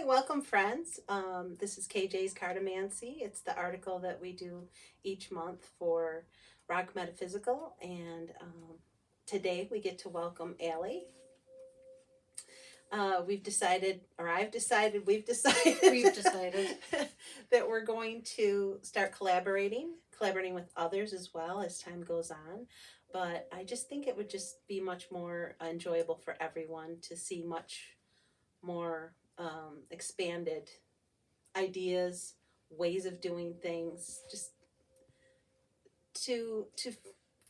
Hi, welcome friends. This is KJ's Cartomancy. It's the article that we do each month for Rock Metaphysical, and today we get to welcome Allie. We've decided, or I've decided, we've decided, that we're going to start collaborating with others as well as time goes on. But I just think it would just be much more enjoyable for everyone to see much more expanded ideas, ways of doing things, just to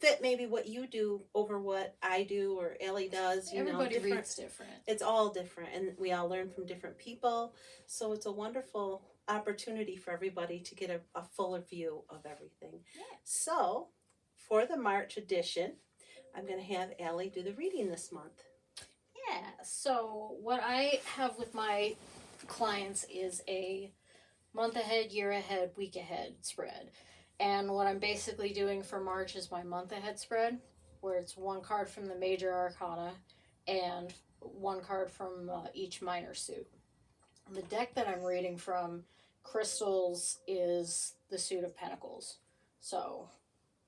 fit maybe what you do over what I do or Ellie does. Everybody reads different. It's all different, and we all learn from different people. So it's a wonderful opportunity for everybody to get a fuller view of everything. Yeah. So for the March edition, I'm going to have Allie do the reading this month. Yeah, so what I have with my clients is a month ahead, year ahead, week ahead spread. And what I'm basically doing for March is my month ahead spread, where it's one card from the major arcana and one card from each minor suit. The deck that I'm reading from, crystals, is the suit of pentacles. So,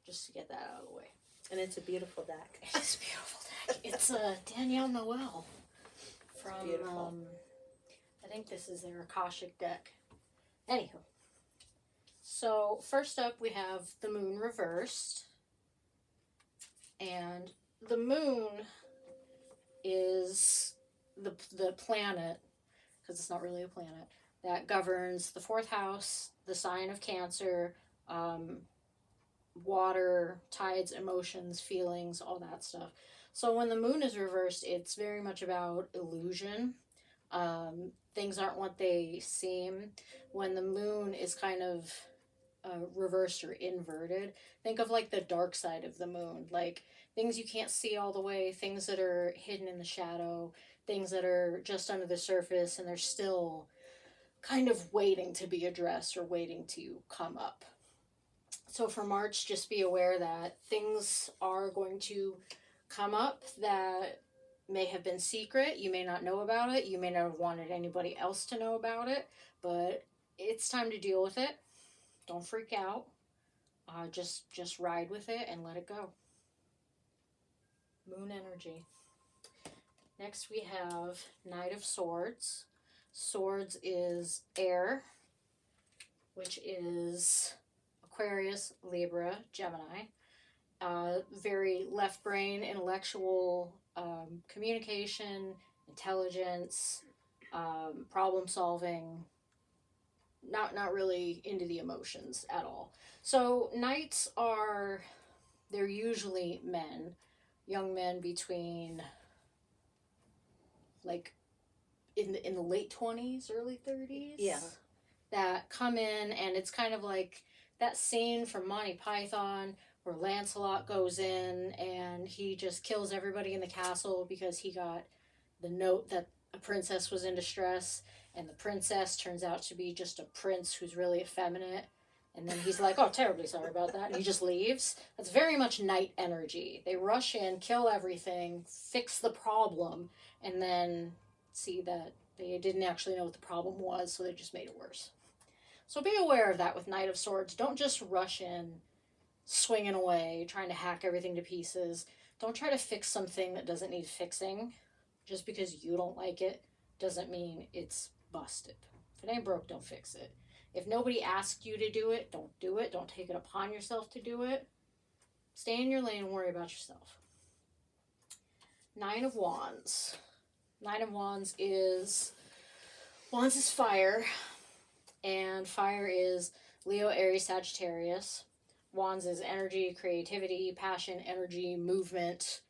just to get that out of the way. And it's a beautiful deck. It's a beautiful deck. It's Danielle Noel from, I think this is their Akashic deck. Anywho. So, first up we have the moon reversed. And the moon is the planet, because it's not really a planet, that governs the fourth house, the sign of Cancer, water, tides, emotions, feelings, all that stuff. So when the moon is reversed, it's very much about illusion. Things aren't what they seem. When the moon is kind of reversed or inverted, think of like the dark side of the moon, like things you can't see all the way, things that are hidden in the shadow, things that are just under the surface and they're still kind of waiting to be addressed or waiting to come up. So for March, just be aware that things are going to come up that may have been secret. You may not know about it. You may not have wanted anybody else to know about it, but it's time to deal with it. Don't freak out. Just ride with it and let it go. Moon energy. Next we have Knight of Swords. Swords is air, which is Aquarius, Libra, Gemini. Very left brain, intellectual, communication, intelligence, problem solving. Not really into the emotions at all. So knights they're usually men, young men between like in the late 20s, early 30s. Yeah. That come in, and it's kind of like that scene from Monty Python where Lancelot goes in and he just kills everybody in the castle because he got the note that a princess was in distress, and the princess turns out to be just a prince who's really effeminate. And then he's like, oh, terribly sorry about that. And he just leaves. That's very much knight energy. They rush in, kill everything, fix the problem, and then see that they didn't actually know what the problem was, so they just made it worse. So be aware of that with Knight of Swords. Don't just rush in, swinging away, trying to hack everything to pieces. Don't try to fix something that doesn't need fixing. Just because you don't like it doesn't mean it's busted. If it ain't broke, don't fix it. If nobody asked you to do it, don't do it. Don't take it upon yourself to do it. Stay in your lane and worry about yourself. Nine of Wands. Nine of Wands is fire. And fire is Leo, Aries, Sagittarius. Wands is energy, creativity, passion, energy, movement,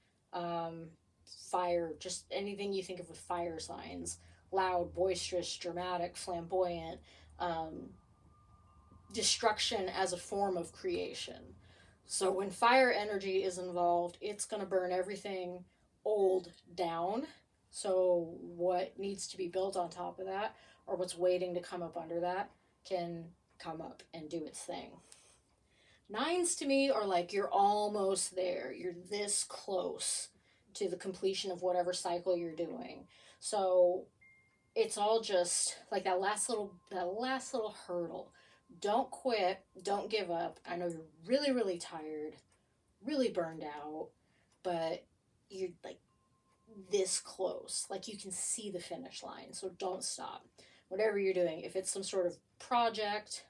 fire, just anything you think of with fire signs. Loud, boisterous, dramatic, flamboyant, destruction as a form of creation. So when fire energy is involved, it's going to burn everything old down. So what needs to be built on top of that, or what's waiting to come up under that, can come up and do its thing. Nines to me are like you're almost there. You're this close to the completion of whatever cycle you're doing. So it's all just like that last little hurdle. Don't quit. Don't give up. I know you're really, really tired, really burned out, but you're like this close. Like you can see the finish line. So don't stop. Whatever you're doing, if it's some sort of project,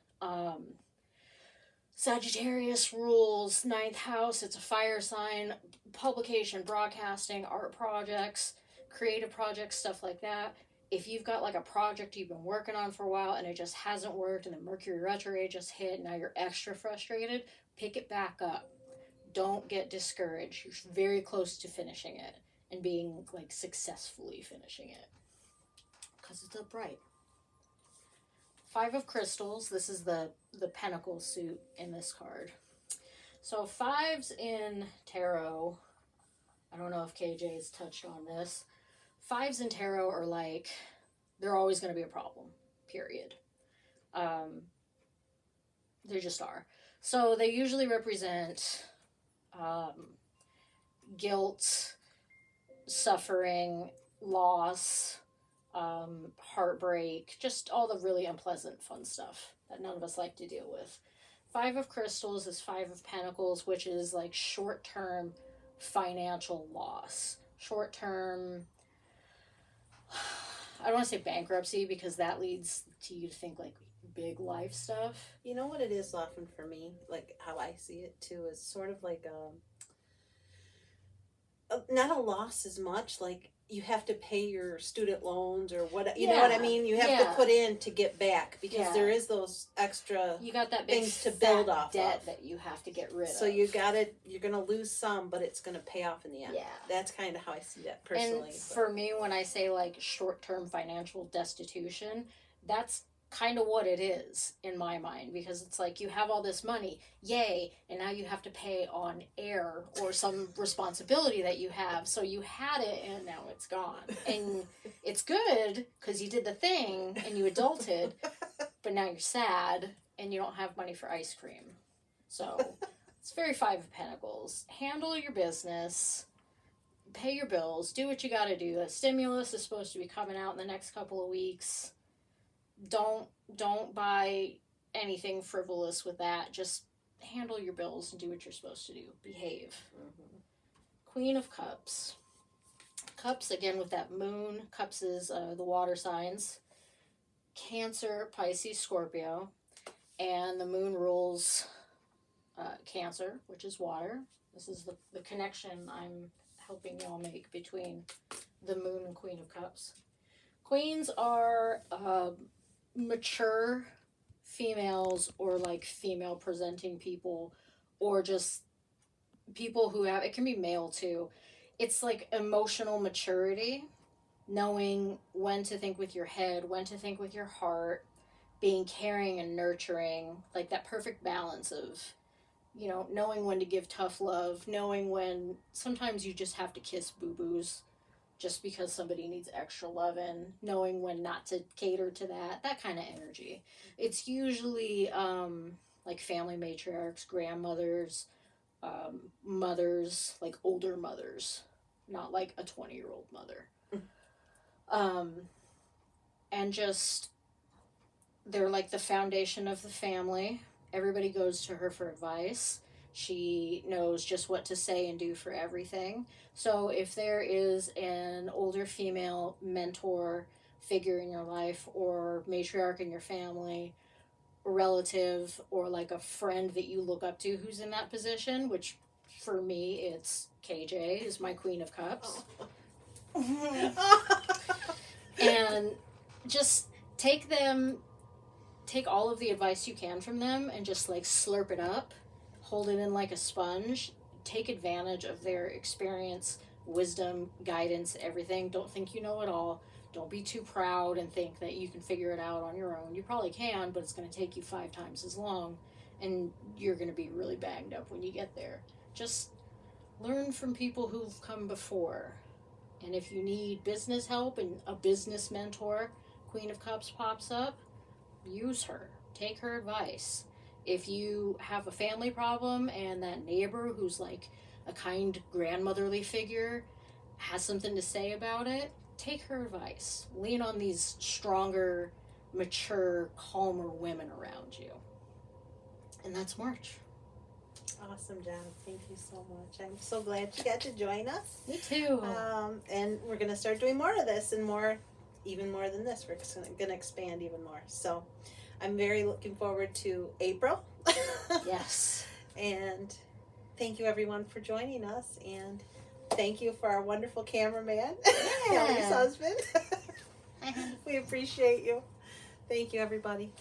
Sagittarius rules, ninth house, it's a fire sign, publication, broadcasting, art projects, creative projects, stuff like that. If you've got like a project you've been working on for a while and it just hasn't worked and the Mercury retrograde just hit, now you're extra frustrated, pick it back up. Don't get discouraged. You're very close to finishing it and being like successfully finishing it. Because it's upright. Five of Crystals. This is the Pentacle suit in this card. So fives in tarot, I don't know if KJ's touched on this. Fives in tarot are like, they're always going to be a problem, period. They just are. So they usually represent guilt, suffering, loss, heartbreak, just all the really unpleasant fun stuff that none of us like to deal with. Five of Crystals is Five of Pentacles, which is like short-term financial loss. Short-term, I don't want to say bankruptcy because that leads to you to think like big life stuff. You know what it is often for me, like how I see it too, is sort of like not a loss as much, like you have to pay your student loans or what, you know what I mean? You have to put in to get back because there is those extra you got that big things to build off debt of that you have to get rid of. So you're going to lose some, but it's going to pay off in the end. Yeah. That's kind of how I see that personally. And for me, when I say like short-term financial destitution, that's kind of what it is in my mind, because it's like you have all this money, yay, and now you have to pay on air or some responsibility that you have. So you had it and now it's gone. And it's good because you did the thing and you adulted, but now you're sad and you don't have money for ice cream. So it's very Five of Pentacles. Handle your business, pay your bills, do what you got to do. That stimulus is supposed to be coming out in the next couple of weeks. Don't buy anything frivolous with that. Just handle your bills and do what you're supposed to do. Behave. Mm-hmm. Queen of Cups. Cups, again, with that moon. Cups is the water signs. Cancer, Pisces, Scorpio. And the moon rules Cancer, which is water. This is the connection I'm helping y'all make between the moon and Queen of Cups. Queens are mature females, or like female presenting people, or just people who have, it can be male too. It's like emotional maturity, knowing when to think with your head, when to think with your heart, being caring and nurturing, like that perfect balance of, you know, knowing when to give tough love, knowing when sometimes you just have to kiss boo-boos just because somebody needs extra loving, knowing when not to cater to that kind of energy. It's usually like family matriarchs, grandmothers, mothers, like older mothers, not like a 20-year-old mother. And just, they're like the foundation of the family. Everybody goes to her for advice. She knows just what to say and do for everything. So if there is an older female mentor figure in your life, or matriarch in your family, or relative, or like a friend that you look up to who's in that position, which for me it's KJ, is my Queen of Cups. And just take all of the advice you can from them and just like slurp it up. Hold it in like a sponge. Take advantage of their experience, wisdom, guidance, everything. Don't think you know it all. Don't be too proud and think that you can figure it out on your own. You probably can, but it's going to take you 5 times as long, and you're going to be really banged up when you get there. Just learn from people who've come before. And if you need business help and a business mentor, Queen of Cups pops up, use her. Take her advice. If you have a family problem and that neighbor who's like a kind grandmotherly figure has something to say about it, take her advice. Lean on these stronger, mature, calmer women around you. And that's March. Awesome job. Thank you so much. I'm so glad you got to join us. Me too. And we're going to start doing more of this and more, even more than this. We're going to expand even more. So I'm very looking forward to April. Yes. And thank you everyone for joining us. And thank you for our wonderful cameraman, Kelly's husband. We appreciate you. Thank you, everybody.